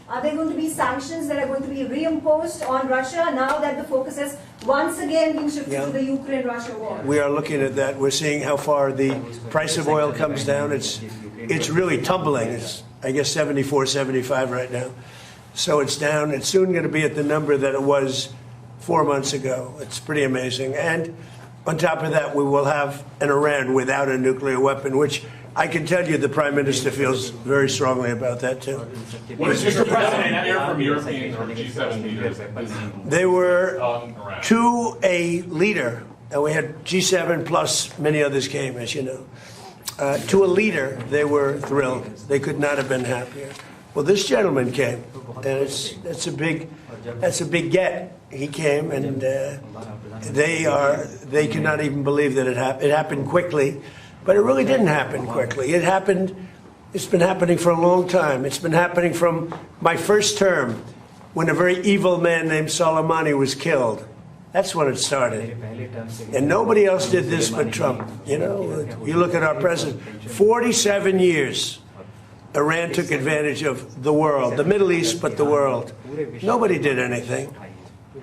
Are there going to be sanctions that are going to be reimposed on Russia now that the focus has once again been shifted to the Ukraine-Russia war? We are looking at that. We're seeing how far the price of oil comes down. It's really tumbling. It's, I guess, 74, 75 right now. So it's down. It's soon going to be at the number that it was 4 months ago. It's pretty amazing. And on top of that, we will have an Iran without a nuclear weapon, which I can tell you the Prime Minister feels very strongly about that, too. What is Mr. President hear from Europeans or G7 leaders? They were to a leader, and we had G7 plus many others came, as you know. To a leader, they were thrilled. They could not have been happier. Well, this gentleman came, and that's a big get. He came, and they cannot even believe that it happened. It happened quickly, but it really didn't happen quickly. It happened. It's been happening for a long time. It's been happening from my first term, when a very evil man named Soleimani was killed. That's when it started. And nobody else did this but Trump. You know, you look at our president, 47 years. Iran took advantage of the world, the Middle East, but the world. Nobody did anything.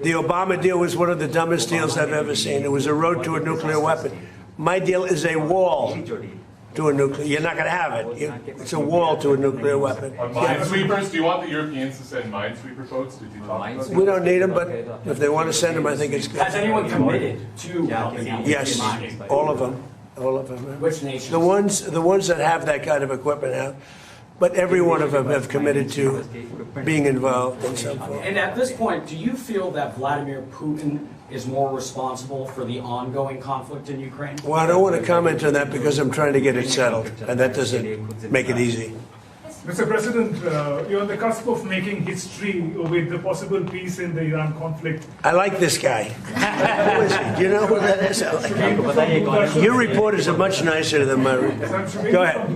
The Obama deal was one of the dumbest deals I've ever seen. It was a road to a nuclear weapon. My deal is a wall to a nuclear. You're not going to have it. It's a wall to a nuclear weapon. Minesweepers? Do you want the Europeans to send minesweeper boats? Did you talk about that? We don't need them, but if they want to send them, I think it's good. Has anyone committed to helping out? Yes, all of them. All of them. Which nations? The ones that have that kind of equipment have. But every one of them have committed to being involved in some form. And at this point, do you feel that Vladimir Putin is more responsible for the ongoing conflict in Ukraine? Well, I don't want to comment on that because I'm trying to get it settled, and that doesn't make it easy. Mr. President, you're on the cusp of making history with the possible peace in the Iran conflict. I like this guy. Who is he? Do you know who that is? Your reporters are much nicer than my reporters. Go ahead.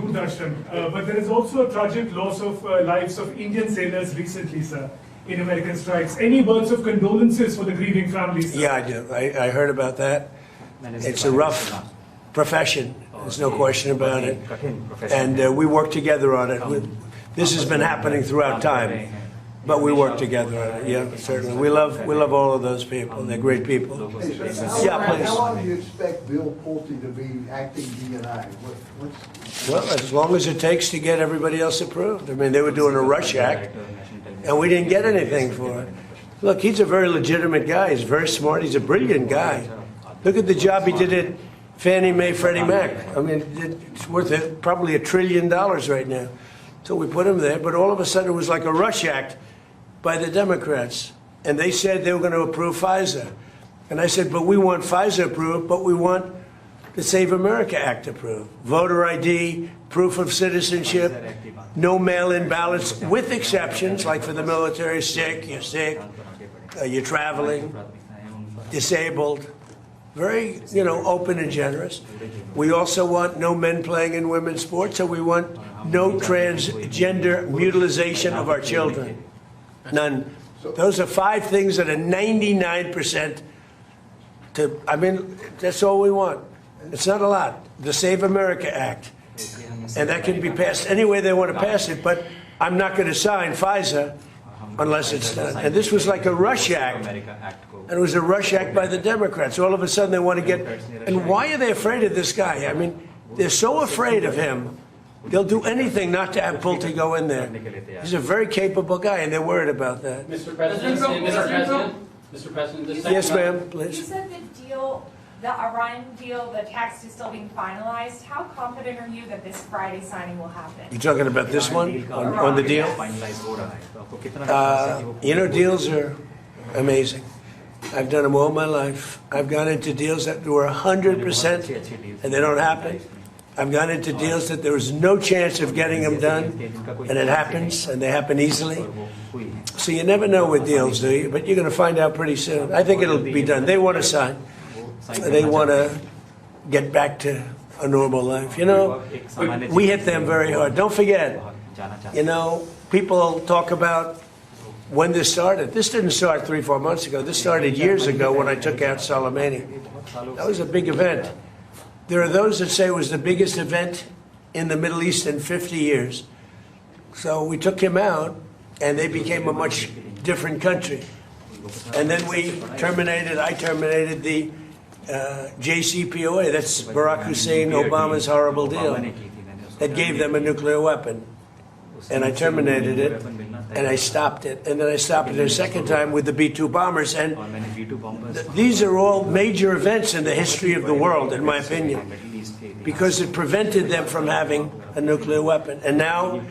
But there is also a tragic loss of lives of Indian sailors recently, sir, in American strikes. Any words of condolences for the grieving families, sir? Yeah, I do. I heard about that. It's a rough profession. There's no question about it. And we work together on it. This has been happening throughout time, but we work together on it. Yeah, certainly. We love all of those people. They're great people. Yeah, please. How long do you expect Bill Pulte to be acting DNI? Well, as long as it takes to get everybody else approved. I mean, they were doing a rush act, and we didn't get anything for it. Look, he's a very legitimate guy. He's very smart. He's a brilliant guy. Look at the job he did at Fannie Mae, Freddie Mac. I mean, it's worth probably $1 trillion right now. So we put him there, but all of a sudden it was like a rush act by the Democrats. And they said they were going to approve FISA. And I said, but we want FISA approved, but we want the Save America Act approved. Voter ID, proof of citizenship, no mail-in ballots, with exceptions, like for the military, you're sick, you're traveling, disabled. Very, open and generous. We also want no men playing in women's sports, and we want no transgender mutilization of our children. None. Those are 5 things that are 99% that's all we want. It's not a lot. The Save America Act. And that can be passed any way they want to pass it, but I'm not going to sign FISA unless it's done. And this was like a rush act. And it was a rush act by the Democrats. All of a sudden they want to get... And why are they afraid of this guy? I mean, they're so afraid of him, they'll do anything not to have Pulte go in there. He's a very capable guy, and they're worried about that. Mr. President, Mr. President, yes, ma'am, please. You said the Iran deal, the text is still being finalized. How confident are you that this Friday signing will happen? You're talking about this one, on the deal? Deals are amazing. I've done them all my life. I've gone into deals that were 100% and they don't happen. I've gone into deals that there was no chance of getting them done, and it happens, and they happen easily. So you never know with deals, do you? But you're going to find out pretty soon. I think it'll be done. They want to sign. They want to get back to a normal life. We hit them very hard. Don't forget, people talk about when this started. This didn't start 3-4 months ago. This started years ago when I took out Soleimani. That was a big event. There are those that say it was the biggest event in the Middle East in 50 years. So we took him out, and they became a much different country. And then I terminated the JCPOA, that's Barack Hussein Obama's horrible deal, that gave them a nuclear weapon. And I terminated it, and I stopped it. And then I stopped it a second time with the B-2 bombers. And these are all major events in the history of the world, in my opinion, because it prevented them from having a nuclear weapon. And now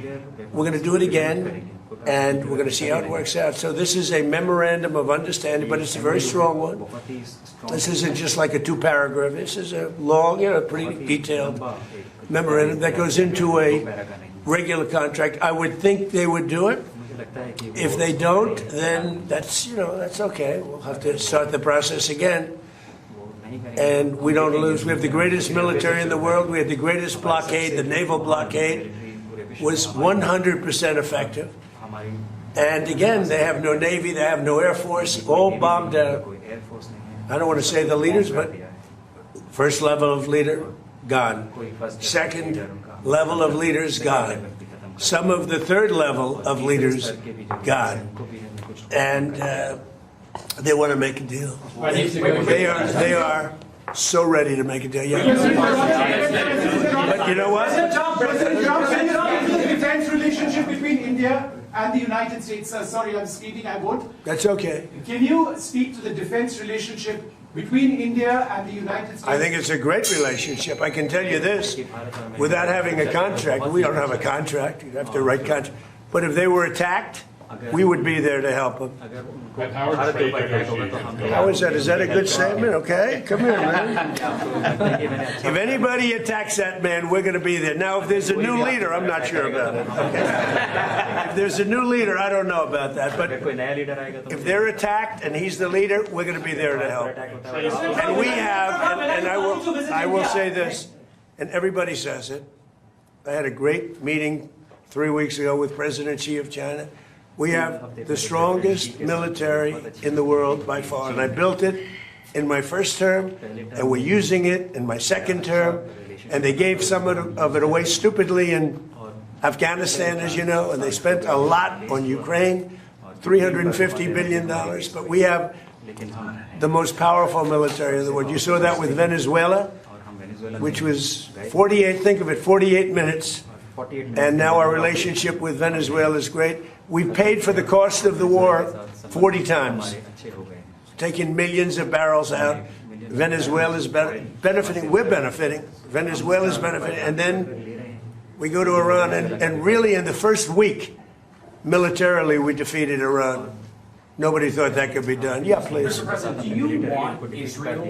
we're going to do it again, and we're going to see how it works out. So this is a memorandum of understanding, but it's a very strong one. This isn't just like a 2-paragraph. This is a long, pretty detailed memorandum that goes into a regular contract. I would think they would do it. If they don't, then that's okay. We'll have to start the process again. And we don't lose. We have the greatest military in the world. We have the greatest blockade. The naval blockade was 100% effective. And again, they have no Navy, they have no Air Force, all bombed out. I don't want to say the leaders, but first level of leader, gone. Second level of leaders, gone. Some of the third level of leaders, gone. And they want to make a deal. They are so ready to make a deal. Yeah. But you know what? President Trump, can you talk to the defense relationship between India and the United States? Sorry, I'm speaking, I won't. That's okay. Can you speak to the defense relationship between India and the United States? I think it's a great relationship. I can tell you this, without having a contract, we don't have a contract, you have to write contract. But if they were attacked, we would be there to help them. And how are trade negotiations? How is that? Is that a good statement? Okay, come here, man. If anybody attacks that man, we're going to be there. Now, if there's a new leader, I'm not sure about it. Okay. If there's a new leader, I don't know about that. But if they're attacked and he's the leader, we're going to be there to help. And we have, and I will say this, and everybody says it. I had a great meeting 3 weeks ago with President Xi of China. We have the strongest military in the world by far, and I built it in my first term, and we're using it in my second term, and they gave some of it away stupidly in Afghanistan, as you know, and they spent a lot on Ukraine, $350 billion, but we have the most powerful military in the world. You saw that with Venezuela, which was 48 minutes, and now our relationship with Venezuela is great. We paid for the cost of the war 40 times, taking millions of barrels out. Venezuela's benefiting, we're benefiting, Venezuela's benefiting, and then we go to Iran, and really in the first week, militarily, we defeated Iran. Nobody thought that could be done. Yeah, please. Mr. President, do you want Israel